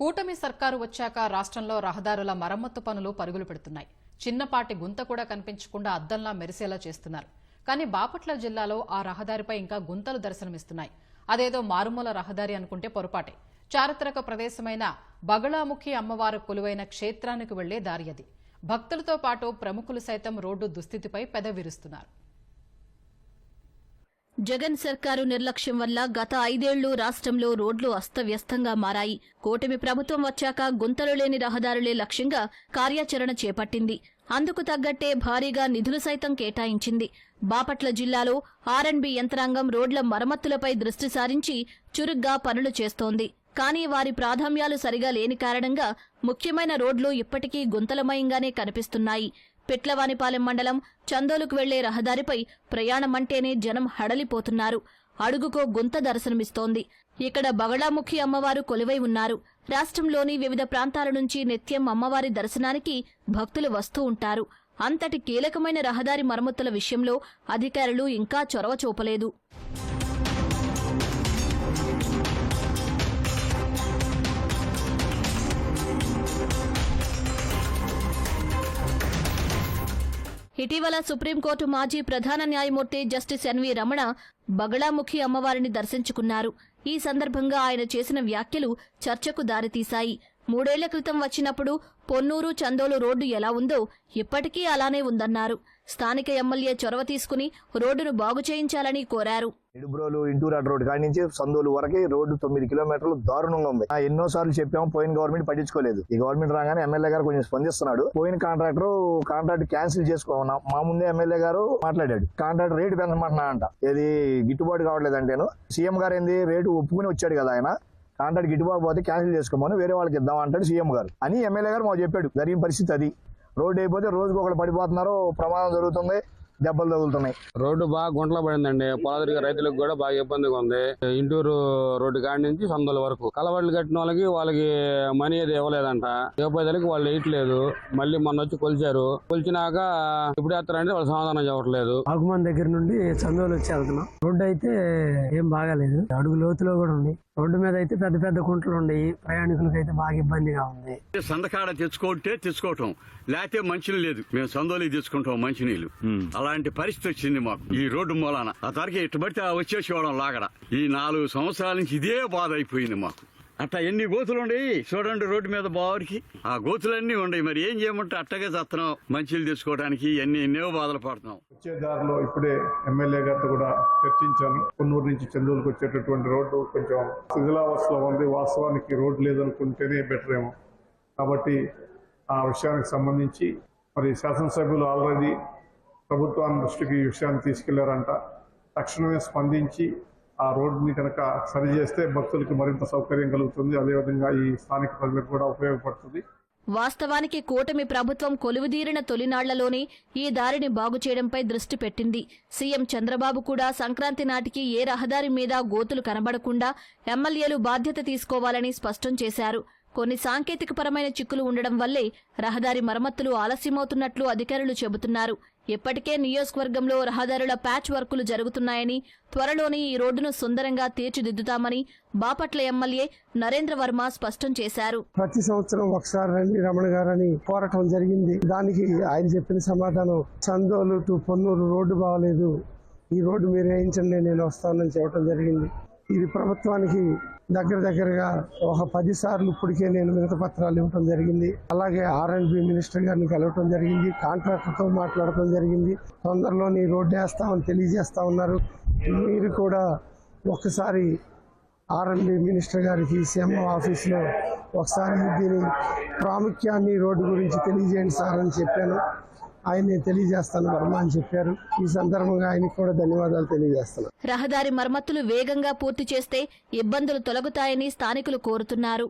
కూటమి సర్కారు వచ్చాక రాష్ట్రంలో రహదారుల మరమ్మత్తు పనులు పరుగులు పెడుతున్నాయి. చిన్నపాటి గుంత కూడా కనిపించకుండా అద్దంలా మెరిసేలా చేస్తున్నారు. కానీ బాపట్ల జిల్లాలో ఆ రహదారిపై ఇంకా గుంతలు దర్శనమిస్తున్నాయి. అదేదో మారుమూల రహదారి అనుకుంటే పొరపాటే. చారిత్రక ప్రదేశమైన బగళాముఖి అమ్మవారు కొలువైన క్షేత్రానికి వెళ్లే దారి అది. భక్తులతో పాటు ప్రముఖులు సైతం రోడ్డు దుస్థితిపై పెదవిరుస్తున్నారు. జగన్ సర్కారు నిర్లక్ష్యం వల్ల గత 5 ఏళ్లు రాష్ట్రంలో రోడ్లు అస్తవ్యస్తంగా మారాయి. కూటమి ప్రభుత్వం వచ్చాక గుంతలు లేని రహదారులే లక్ష్యంగా కార్యాచరణ చేపట్టింది. అందుకు తగ్గట్టే భారీగా నిధులు సైతం కేటాయించింది. బాపట్ల జిల్లాలో ఆర్ఎండ్బి యంత్రాంగం రోడ్ల మరమ్మతులపై దృష్టి సారించి చురుగ్గా పనులు చేస్తోంది. కానీ వారి ప్రాధాన్యాలు సరిగా లేని కారణంగా ముఖ్యమైన రోడ్లు ఇప్పటికీ గుంతలమయంగానే కనిపిస్తున్నాయి. పిట్లవానిపాలెం మండలం చందోలుకు వెళ్లే రహదారిపై ప్రయాణమంటేనే జనం హడలిపోతున్నారు. అడుగుకో గుంత దర్శనమిస్తోంది. ఇక్కడ బగళాముఖి అమ్మవారు కొలువై ఉన్నారు. రాష్ట్రంలోని వివిధ ప్రాంతాల నుంచి నిత్యం అమ్మవారి దర్శనానికి భక్తులు వస్తూ ఉంటారు. అంతటి కీలకమైన రహదారి మరమ్మతుల విషయంలో అధికారులు ఇంకా చొరవ చూపలేదు. ఇటీవల సుప్రీంకోర్టు మాజీ ప్రధాన న్యాయమూర్తి జస్టిస్ ఎన్వి రమణ బగళాముఖి అమ్మవారిని దర్శించుకున్నారు. ఈ సందర్భంగా ఆయన చేసిన వ్యాఖ్యలు చర్చకు దారితీశాయి. 3 ఏళ్ల క్రితం వచ్చినప్పుడు పొన్నూరు చందోలు రోడ్డు ఎలా ఉందో ఇప్పటికీ అలానే ఉందన్నారు. స్థానిక ఎమ్మెల్యే చొరవ తీసుకుని రోడ్డును బాగు చేయించాలని కోరారు. ఇడుబ్రోలు ఇంటూరాడ్ రోడ్డు కాడి నుంచి సందోలు వరకు రోడ్డు 9 కిలోమీటర్లు దారుణంగా ఉంది. ఎన్నోసార్లు చెప్పాము, పోయిన గవర్నమెంట్ పట్టించుకోలేదు. ఈ గవర్నమెంట్ రాగానే ఎమ్మెల్యే గారు కొంచెం స్పందిస్తున్నాడు. పోయిన కాంట్రాక్ట్ క్యాన్సిల్ చేసుకోమన్నా మా ముందే ఎమ్మెల్యే గారు మాట్లాడాడు. కాంట్రాక్ట్ రేటు పెంచమంటున్నా అంట. ఏది గిట్టుబాటు కావట్లేదంటేను సీఎం గారు ఏంది రేటు ఒప్పుకుని వచ్చాడు కదా, ఆయన కాంట్రాక్ట్ గిట్టుబాటు పోతే క్యాన్సిల్ చేసుకోమని వేరే వాళ్ళకి ఇద్దాం అంటాడు సీఎం గారు అని ఎమ్మెల్యే గారు మాకు చెప్పాడు. జరిగిన పరిస్థితి అది. రోడ్డు అయిపోతే రోజుకు ఒకరు పడిపోతున్నారు, ప్రమాదం జరుగుతుంది, దెబ్బలు తగులుతున్నాయి. రోడ్డు బాగా గుంటలో పడిందండి. పొలాదిరిగే రైతులకు కూడా బాగా ఇబ్బందిగా ఉంది. ఇంటూరు రోడ్డు కాడి నుంచి సందోల వరకు కలవడ్లు కట్టిన వాళ్ళకి మనీ అది ఇవ్వలేదంట. ఇవ్వలేదలకి వాళ్ళు వేయట్లేదు. మళ్ళీ మొన్న వచ్చి కొలిచినాక ఇప్పుడు వేస్తారంటే వాళ్ళు సమాధానం చెప్పట్లేదు. ఆకుమాన్ దగ్గర నుండి చందోలు వచ్చి వెళ్తున్నాం. రోడ్డు అయితే ఏం బాగాలేదు, అడుగు లోతులో కూడా ఉంది. రోడ్డు మీద అయితే పెద్ద పెద్ద కుంటలు ఉన్నాయి. ప్రయాణికులకు అయితే బాగా ఇబ్బందిగా ఉంది. సందకాడ తెచ్చుకోవటం లేకపోతే మంచినీళ్ళు లేదు. మేము సందోలికి తెచ్చుకుంటాం మంచినీళ్ళు. అలాంటి పరిస్థితి వచ్చింది మాకు ఈ రోడ్డు మూలాన. ఆ తరకి ఎట్టుబడితే వచ్చేసేవడం లాగడ. ఈ 4 సంవత్సరాల నుంచి ఇదే బాధ అయిపోయింది మాకు. అట్టా ఎన్ని గోతులు ఉండయి చూడండి రోడ్డు మీద బావరికి. ఆ గోతులన్నీ ఉండయి. మరి ఏం చేయమంటే అట్టగే చేస్తున్నాం. మంచినీళ్ళు తెచ్చుకోవడానికి ఎన్నో బాధలు పడుతున్నాం. వచ్చే దారిలో ఇప్పుడే ఎమ్మెల్యే గారితో కూడా చర్చించాను. కొన్నూరు నుంచి చందూరుకు వచ్చేటటువంటి రోడ్డు కొంచెం శిథిలావస్థలో ఉంది. వాస్తవానికి రోడ్డు లేదనుకుంటేనే బెటర్ ఏమో. కాబట్టి ఆ విషయానికి సంబంధించి మరి శాసనసభ్యులు ఆల్రెడీ ప్రభుత్వాన్ని దృష్టికి ఈ విషయాన్ని తీసుకెళ్లారంట. తక్షణమే స్పందించి ఆ రోడ్డుని కనుక సరి చేస్తే భక్తులకి మరింత సౌకర్యం కలుగుతుంది. అదేవిధంగా ఈ స్థానిక ప్రజలకు కూడా ఉపయోగపడుతుంది. వాస్తవానికి కూటమి ప్రభుత్వం కొలువుదీరిన తొలినాళ్లలోనే ఈ దారిని బాగు చేయడంపై దృష్టి పెట్టింది. సీఎం చంద్రబాబు కూడా సంక్రాంతి నాటికి ఏ రహదారి మీద గోతులు కనబడకుండా ఎమ్మెల్యేలు బాధ్యత తీసుకోవాలని స్పష్టం చేశారు. కొన్ని సాంకేతికపరమైన చిక్కులు ఉండడం వల్లే రహదారి మరమ్మతులు ఆలస్యమవుతున్నట్లు అధికారులు చెబుతున్నారు. ఇప్పటికే నియోజకవర్గంలో రహదారుల ప్యాచ్ వర్కులు జరుగుతున్నాయని, త్వరలోనే ఈ రోడ్డును సుందరంగా తీర్చిదిద్దుతామని బాపట్ల ఎమ్మెల్యే నరేంద్ర వర్మ స్పష్టం చేశారు. ప్రతి సంవత్సరం ఒకసారి రండి రమణ గారని కోరటం జరిగింది. దానికి ఆయన చెప్పిన సమాధానం చందోలు టు పొన్నూరు రోడ్డు బాగలేదు, ఈ రోడ్డు మీరు వేయించండి నేను వస్తానని చెప్పడం జరిగింది. ఇది ప్రభుత్వానికి దగ్గరగా ఒక 10 సార్లు ఇప్పటికే నేను వినతి పత్రాలు ఇవ్వడం జరిగింది. అలాగే ఆర్ఎండ్బి మినిస్టర్ గారిని కలవటం జరిగింది. కాంట్రాక్టర్తో మాట్లాడటం జరిగింది. తొందరలోని రోడ్డు వేస్తామని తెలియజేస్తా ఉన్నారు. మీరు కూడా ఒకసారి ఆర్ఎండ్బి మినిస్టర్ గారికి సీఎం ఆఫీస్లో ఒకసారి దీని ప్రాముఖ్యాన్ని రోడ్డు గురించి తెలియజేయండి సార్ అని చెప్పాను. ఆయన తెలియజేస్తాను వర్మ అని చెప్పారు. ఈ సందర్భంగా ఆయనకు కూడా ధన్యవాదాలు తెలియజేస్తాను. రహదారి మరమ్మతులు వేగంగా పూర్తి చేస్తే ఇబ్బందులు తొలగుతాయని స్థానికులు కోరుతున్నారు.